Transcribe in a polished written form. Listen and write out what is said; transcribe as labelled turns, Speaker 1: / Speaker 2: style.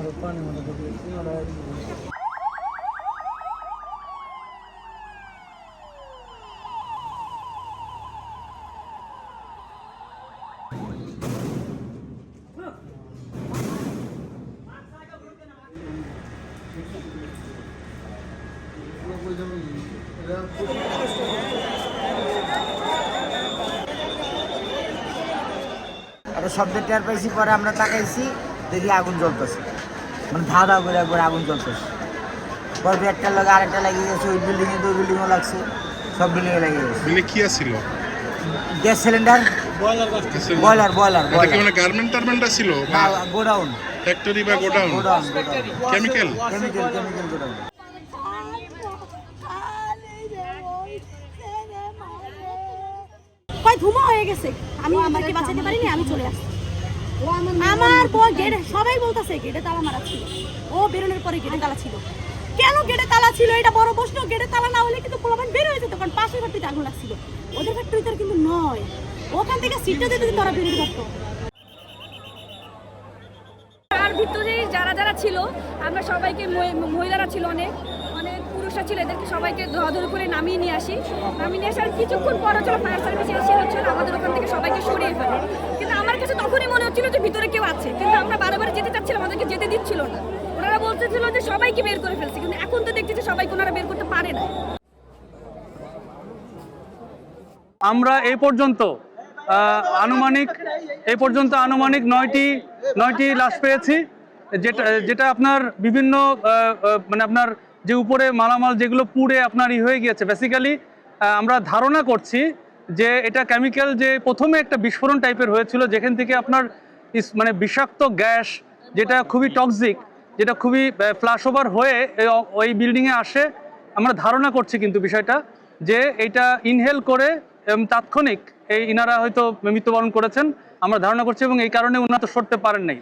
Speaker 1: একটা শব্দের টের পাইছি, পরে আমরা তাকাইছি, দেখি আগুন জ্বলতেছে, মানে ধা ধা করে একবার আগুন জ্বলতেছে। পরে একটা লাগে আরেকটা লাগিয়ে গেছে, ওই বিল্ডিংয়ে দুই বিল্ডিংও লাগছে, সব বিল্ডিংয়ে লেগে গেছে।
Speaker 2: কি ছিল?
Speaker 1: Gas cylinder, boiler.
Speaker 2: এটা কি মানে গার্মেন্ট টার্মেন্টটা ছিল?
Speaker 1: গোডাউন,
Speaker 2: ফ্যাক্টরি বা গোডাউন? Chemical
Speaker 1: godown.
Speaker 3: ধুমা হয়ে গেছে, আমি আমাকে বাঁচাতে পারিনি, আমি চলে আসছি। আমার পর গেটে সবাই বলতেছে গেটে তালা মারা ছিল, ও বেরোনোর পরে গেটে তালা ছিল। কেন গেটে তালা ছিল এটা বড় প্রশ্ন। গেটে তালা না হলে কিন্তু পোলাপান বের হয়ে যেত, কারণ পাশের ফ্যাক্টরিতে আগুন লাগছিল। ওদের ফ্যাক্টরিতে কিন্তু নয়, ওখান থেকে সিটটা দিতে তারা বেরিয়ে থাকতো।
Speaker 4: আর ভিতরে যারা ছিল, আমরা সবাইকে, মহিলারা ছিল অনেক পুরুষরা ছিল, এদেরকে সবাইকে ধরাধরি করে নামিয়ে নিয়ে আসি। আর কিছুক্ষণ পরে চলো ফায়ার সার্ভিস এসে হচ্ছিল আমাদের ওখান থেকে সবাইকে সরিয়ে ফেলে। কিন্তু আমার কাছে তখনই মনে হচ্ছিল যে ভিতরে কেউ আছে, কিন্তু আমরা বারবার যেতে চাচ্ছিলাম, আমাদেরকে যেতে দিচ্ছিল না। ওনারা বলতেছিল যে সবাইকে বের করে ফেলছে, কিন্তু এখন তো দেখছি যে সবাইকে ওনারা বের করতে পারে না।
Speaker 5: আমরা এই পর্যন্ত আনুমানিক 9টি লাশ পেয়েছি, যেটা আপনার বিভিন্ন মানে আপনার যে উপরে মালামাল যেগুলো পুড়ে আপনার হয়ে গিয়েছে। বেসিক্যালি আমরা ধারণা করছি যে এটা কেমিক্যাল, যে প্রথমে একটা বিস্ফোরণ টাইপের হয়েছিল, যেখান থেকে আপনার মানে বিষাক্ত গ্যাস, যেটা খুবই টক্সিক, যেটা খুবই ফ্ল্যাশ ওভার হয়ে ওই বিল্ডিংয়ে আসে। আমরা ধারণা করছি কিন্তু বিষয়টা যে এটা ইনহেল করে তাৎক্ষণিক ইনারা হয়তো মৃত্যুবরণ করেছেন, আমরা ধারণা করছি, এবং এই কারণে উনারা তো সরতে পারেন নাই।